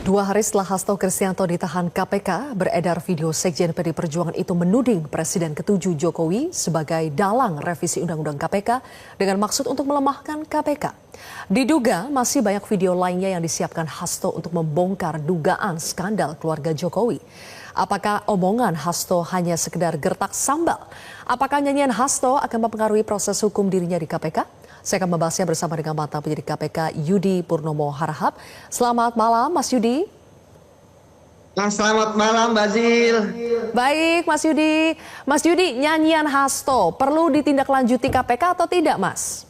2 hari setelah Hasto Kristianto ditahan KPK, beredar video Sekjen PD Perjuangan itu menuding Presiden ke-7 Jokowi sebagai dalang revisi Undang-Undang KPK dengan maksud untuk melemahkan KPK. Diduga masih banyak video lainnya yang disiapkan Hasto untuk membongkar dugaan skandal keluarga Jokowi. Apakah omongan Hasto hanya sekedar gertak sambal? Apakah nyanyian Hasto akan mempengaruhi proses hukum dirinya di KPK? Saya akan membahasnya bersama dengan mantan penyidik KPK Yudi Purnomo Harahap. Selamat malam Mas Yudi. Selamat malam Mbak Zil. Baik Mas Yudi. Mas Yudi, nyanyian Hasto perlu ditindaklanjuti KPK atau tidak Mas?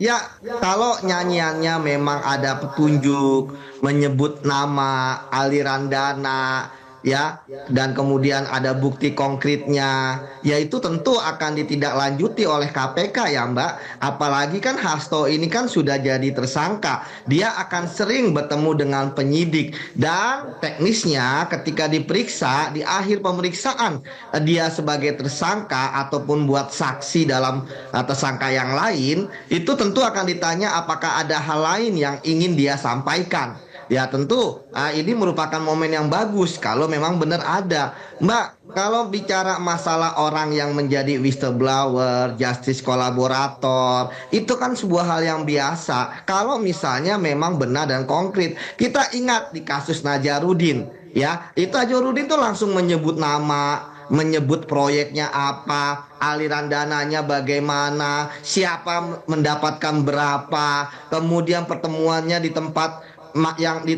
Ya, kalau nyanyiannya memang ada petunjuk, menyebut nama, aliran dana, ya, dan kemudian ada bukti konkretnya, ya itu tentu akan ditindaklanjuti oleh KPK ya Mbak. Apalagi kan Hasto ini kan sudah jadi tersangka, dia akan sering bertemu dengan penyidik dan teknisnya ketika diperiksa di akhir pemeriksaan dia sebagai tersangka ataupun buat saksi dalam tersangka yang lain, itu tentu akan ditanya apakah ada hal lain yang ingin dia sampaikan. Ya tentu ini merupakan momen yang bagus kalau memang benar ada. Mbak, kalau bicara masalah orang yang menjadi whistleblower, justice kolaborator, itu kan sebuah hal yang biasa. Kalau misalnya memang benar dan konkret. Kita ingat di kasus Nazarudin, ya, itu Nazarudin tuh langsung menyebut nama, menyebut proyeknya apa, aliran dananya bagaimana, siapa mendapatkan berapa, kemudian pertemuannya di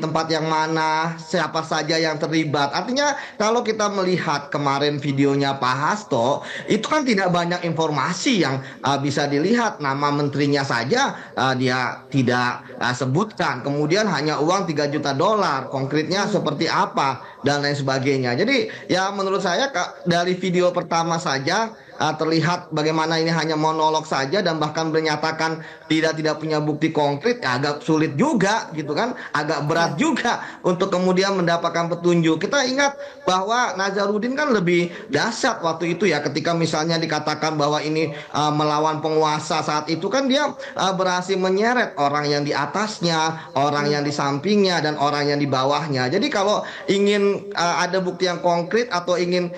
tempat yang mana, siapa saja yang terlibat. Artinya kalau kita melihat kemarin videonya Pak Hasto, itu kan tidak banyak informasi yang bisa dilihat. Nama menterinya saja dia tidak sebutkan. Kemudian hanya uang 3 juta dolar, konkretnya seperti apa dan lain sebagainya. Jadi ya menurut saya dari video pertama saja terlihat bagaimana ini hanya monolog saja dan bahkan menyatakan tidak punya bukti konkret, ya agak sulit juga gitu kan, agak berat juga untuk kemudian mendapatkan petunjuk. Kita ingat bahwa Nazarudin kan lebih dahsyat waktu itu ya, ketika misalnya dikatakan bahwa ini melawan penguasa saat itu kan dia berhasil menyeret orang yang di atasnya, orang yang di sampingnya dan orang yang di bawahnya. Jadi kalau ingin ada bukti yang konkret atau ingin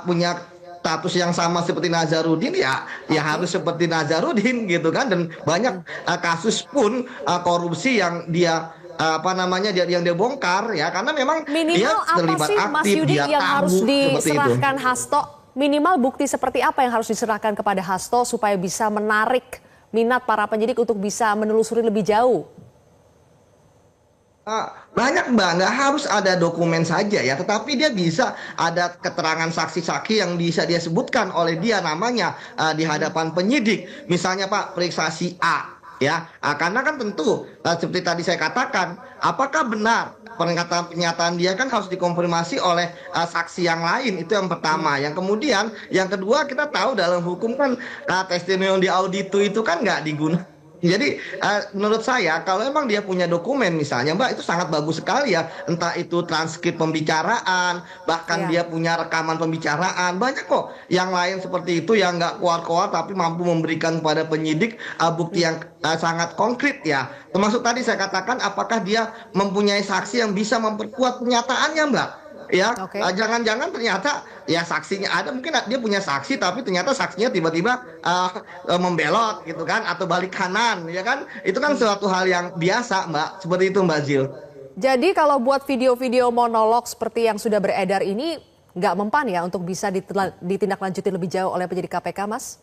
punya status yang sama seperti Nazarudin, ya harus seperti Nazarudin gitu kan. Dan banyak kasus pun korupsi yang dia yang dia bongkar ya, karena memang minimal dia terlibat apa sih aktif, Mas Yudi dia yang tahu harus diserahkan itu. Hasto? Minimal bukti seperti apa yang harus diserahkan kepada Hasto supaya bisa menarik minat para penyidik untuk bisa menelusuri lebih jauh? Banyak Mbak, nggak harus ada dokumen saja ya, tetapi dia bisa ada keterangan saksi-saksi yang bisa dia sebutkan oleh dia namanya di hadapan penyidik. Misalnya Pak, periksa si A ya, karena kan tentu seperti tadi saya katakan, apakah benar pernyataan dia kan harus dikonfirmasi oleh saksi yang lain. Itu yang pertama. Yang kemudian yang kedua, kita tahu dalam hukum kan testimonial di audito itu kan nggak digunakan. Jadi menurut saya kalau emang dia punya dokumen misalnya Mbak, itu sangat bagus sekali ya. Entah itu transkrip pembicaraan, bahkan dia punya rekaman pembicaraan. Banyak kok yang lain seperti itu yang nggak keluar-keluar tapi mampu memberikan kepada penyidik bukti yang sangat konkret ya. Termasuk tadi saya katakan apakah dia mempunyai saksi yang bisa memperkuat pernyataannya Mbak. Ya, jangan-jangan ternyata ya saksinya ada, mungkin dia punya saksi tapi ternyata saksinya tiba-tiba membelot gitu kan, atau balik kanan ya kan. Itu kan suatu hal yang biasa Mbak, seperti itu Mbak Zil. Jadi kalau buat video-video monolog seperti yang sudah beredar ini nggak mempan ya untuk bisa ditindaklanjuti lebih jauh oleh penyidik KPK, Mas?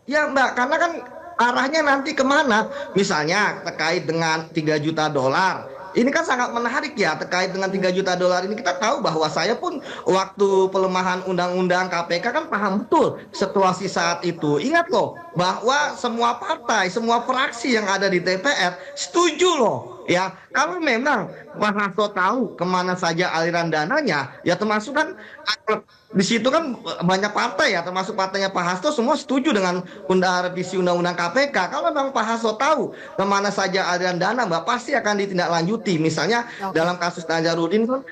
Ya Mbak, karena kan arahnya nanti kemana? Misalnya terkait dengan 3 juta dolar. Ini kan sangat menarik ya, terkait dengan 3 juta dolar ini. Kita tahu bahwa saya pun waktu pelemahan undang-undang KPK kan paham betul situasi saat itu. Ingat loh bahwa semua partai, semua fraksi yang ada di DPR setuju loh. Ya, kalau memang Pak Hasto tahu kemana saja aliran dananya, ya termasuk kan di situ kan banyak partai ya, termasuk partainya Pak Hasto, semua setuju dengan revisi undang-undang KPK. Kalau memang Pak Hasto tahu kemana saja aliran dana, Mbak, pasti akan ditindaklanjuti. Misalnya dalam kasus Nazarudin kan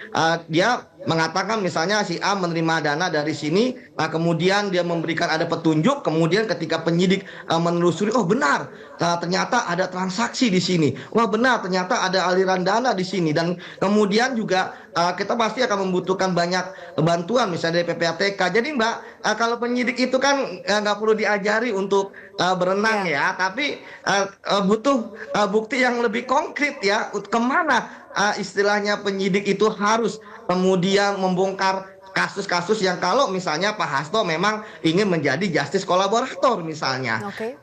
dia mengatakan misalnya si A menerima dana dari sini, kemudian dia memberikan ada petunjuk, kemudian ketika penyidik menelusuri, oh benar, ternyata ada transaksi di sini, wah benar ternyata ada aliran dana di sini, dan kemudian juga kita pasti akan membutuhkan banyak bantuan misalnya dari PPATK. Jadi Mbak, kalau penyidik itu kan nggak perlu diajari untuk berenang ya, tapi butuh bukti yang lebih konkret ya, kemana istilahnya penyidik itu harus kemudian membongkar kasus-kasus yang kalau misalnya Pak Hasto memang ingin menjadi justice kolaborator misalnya. Oke.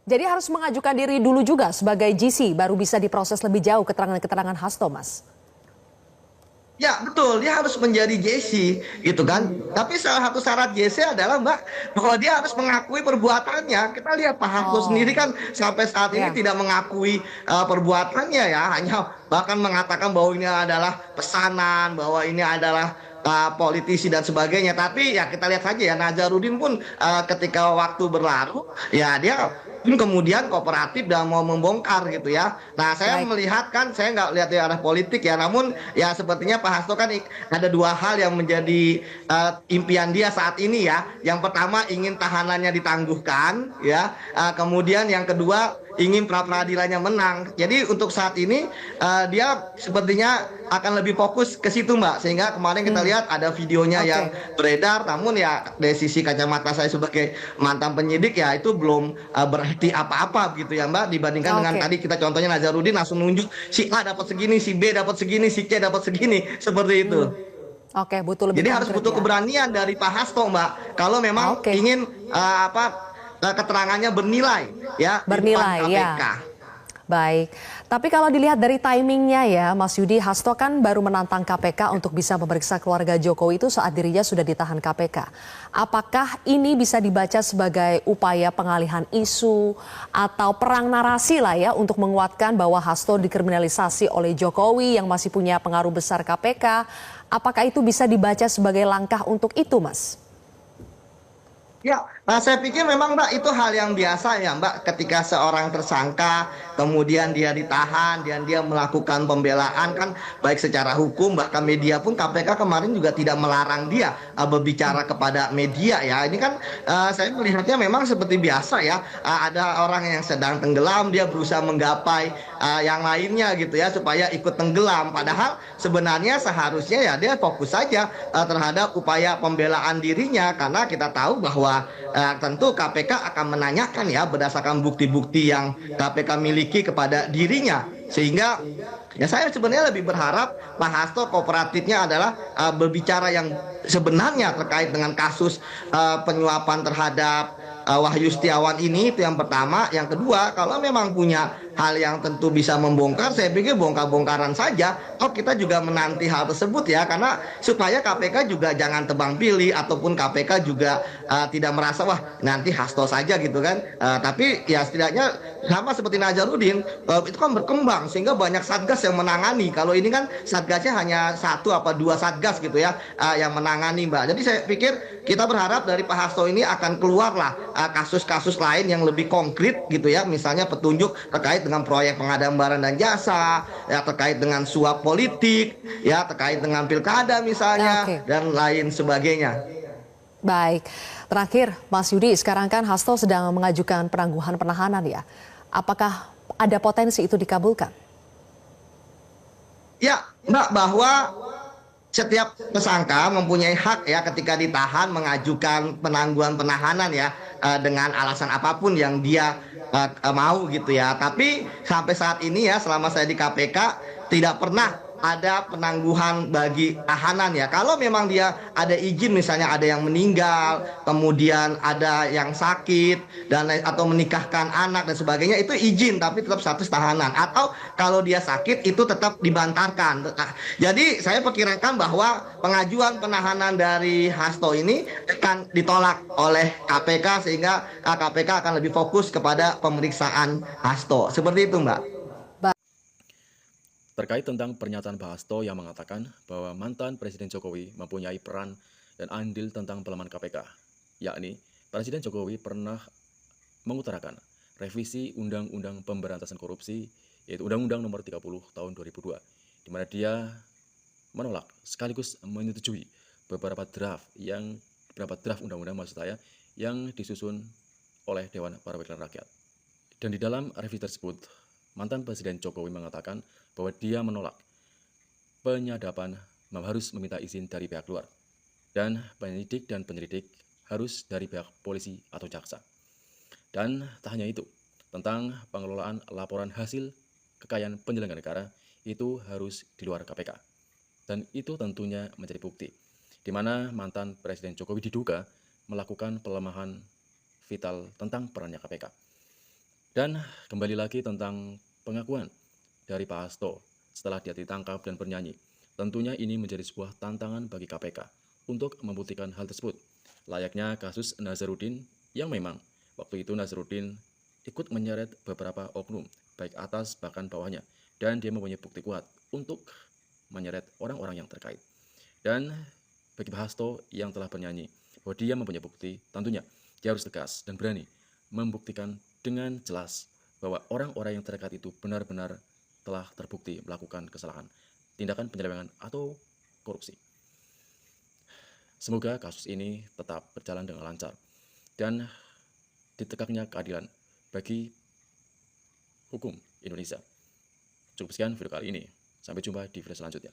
Jadi harus mengajukan diri dulu juga sebagai GC, baru bisa diproses lebih jauh keterangan-keterangan Hasto, Mas. Ya betul, dia harus menjadi JC gitu kan. Tapi salah satu syarat JC adalah Mbak, bahwa dia harus mengakui perbuatannya. Kita lihat Pak Hasto sendiri kan sampai saat ini tidak mengakui perbuatannya ya, hanya bahkan mengatakan bahwa ini adalah pesanan, bahwa ini adalah politisi dan sebagainya. Tapi ya kita lihat saja ya, Nazarudin pun ketika waktu berlalu ya dia pun kemudian kooperatif dan mau membongkar gitu ya. Nah saya melihat kan, saya nggak lihat di arah politik ya, namun ya sepertinya Pak Hasto kan ada dua hal yang menjadi impian dia saat ini ya. Yang pertama ingin tahanannya ditangguhkan ya, kemudian yang kedua ingin pra-peradilannya menang. Jadi untuk saat ini dia sepertinya akan lebih fokus ke situ Mbak, sehingga kemarin kita lihat ada videonya yang beredar, namun ya dari sisi kacamata saya sebagai mantan penyidik ya itu belum berarti apa-apa gitu ya Mbak, dibandingkan dengan tadi kita contohnya Nazarudin langsung nunjuk si A dapat segini, si B dapat segini, si C dapat segini, seperti itu. Oke, butuh lebih jadi harus butuh keberanian dari Pak Hasto Mbak, kalau memang ingin keterangannya bernilai ya, bernilai di depan KPK. ya. Baik, tapi kalau dilihat dari timingnya ya Mas Yudi, Hasto kan baru menantang KPK untuk bisa memeriksa keluarga Jokowi itu saat dirinya sudah ditahan KPK. Apakah ini bisa dibaca sebagai upaya pengalihan isu atau perang narasi lah ya untuk menguatkan bahwa Hasto dikriminalisasi oleh Jokowi yang masih punya pengaruh besar KPK? Apakah itu bisa dibaca sebagai langkah untuk itu, Mas? Ya, saya pikir memang Mbak itu hal yang biasa ya Mbak, ketika seorang tersangka kemudian dia ditahan dan dia melakukan pembelaan kan, baik secara hukum bahkan media pun KPK kemarin juga tidak melarang dia berbicara kepada media ya. Ini kan saya melihatnya memang seperti biasa ya, ada orang yang sedang tenggelam dia berusaha menggapai yang lainnya gitu ya supaya ikut tenggelam, padahal sebenarnya seharusnya ya dia fokus saja terhadap upaya pembelaan dirinya, karena kita tahu bahwa tentu KPK akan menanyakan ya berdasarkan bukti-bukti yang KPK miliki kepada dirinya, sehingga ya saya sebenarnya lebih berharap Pak Hasto kooperatifnya adalah berbicara yang sebenarnya terkait dengan kasus penyuapan terhadap Wahyu Setiawan ini, itu yang pertama. Yang kedua, kalau memang punya hal yang tentu bisa membongkar, saya pikir bongkar-bongkaran saja. Oh, kita juga menanti hal tersebut ya, karena supaya KPK juga jangan tebang pilih, ataupun KPK juga tidak merasa wah nanti Hasto saja gitu kan. Tapi ya setidaknya sama seperti Nazarudin, itu kan berkembang sehingga banyak satgas yang menangani. Kalau ini kan satgasnya hanya satu apa dua satgas gitu ya yang menangani Mbak. Jadi saya pikir kita berharap dari Pak Hasto ini akan keluarlah kasus-kasus lain yang lebih konkret gitu ya, misalnya petunjuk terkait dengan proyek pengadaan barang dan jasa ya, terkait dengan suap politik ya, terkait dengan pilkada misalnya dan lain sebagainya. Baik, terakhir Mas Yudi, sekarang kan Hasto sedang mengajukan penangguhan penahanan ya, apakah ada potensi itu dikabulkan? Ya Mbak, bahwa setiap tersangka mempunyai hak ya ketika ditahan mengajukan penangguhan penahanan ya, dengan alasan apapun yang dia mau gitu ya. Tapi sampai saat ini ya, selama saya di KPK tidak pernah ada penangguhan bagi tahanan ya. Kalau memang dia ada izin, misalnya ada yang meninggal, kemudian ada yang sakit dan atau menikahkan anak dan sebagainya, itu izin tapi tetap status tahanan. Atau kalau dia sakit itu tetap dibantarkan. Nah, jadi saya perkirakan bahwa pengajuan penahanan dari Hasto ini akan ditolak oleh KPK, sehingga KPK akan lebih fokus kepada pemeriksaan Hasto. Seperti itu Mbak. Terkait tentang pernyataan Pak Hasto yang mengatakan bahwa mantan Presiden Jokowi mempunyai peran dan andil tentang pelemahan KPK, yakni Presiden Jokowi pernah mengutarakan revisi Undang-Undang Pemberantasan Korupsi, yaitu Undang-Undang Nomor 30 Tahun 2002, di mana dia menolak sekaligus menyetujui beberapa draft undang-undang maksud saya yang disusun oleh Dewan Perwakilan Rakyat. Dan di dalam revisi tersebut, mantan Presiden Jokowi mengatakan bahwa dia menolak penyadapan harus meminta izin dari pihak luar, dan penyidik dan penyelidik harus dari pihak polisi atau jaksa. Dan tak hanya itu, tentang pengelolaan laporan hasil kekayaan penyelenggara negara itu harus di luar KPK. Dan itu tentunya menjadi bukti di mana mantan Presiden Jokowi diduga melakukan pelemahan vital tentang perannya KPK. Dan kembali lagi tentang pengakuan dari Pak Hasto setelah dia ditangkap dan bernyanyi. Tentunya ini menjadi sebuah tantangan bagi KPK untuk membuktikan hal tersebut. Layaknya kasus Nazarudin yang memang waktu itu Nazarudin ikut menyeret beberapa oknum, baik atas bahkan bawahnya. Dan dia mempunyai bukti kuat untuk menyeret orang-orang yang terkait. Dan bagi Pak Hasto yang telah bernyanyi bahwa dia mempunyai bukti, tentunya dia harus tegas dan berani membuktikan dengan jelas bahwa orang-orang yang terkait itu benar-benar telah terbukti melakukan kesalahan, tindakan penyelewengan atau korupsi. Semoga kasus ini tetap berjalan dengan lancar dan ditegaknya keadilan bagi hukum Indonesia. Cukup sekian video kali ini. Sampai jumpa di video selanjutnya.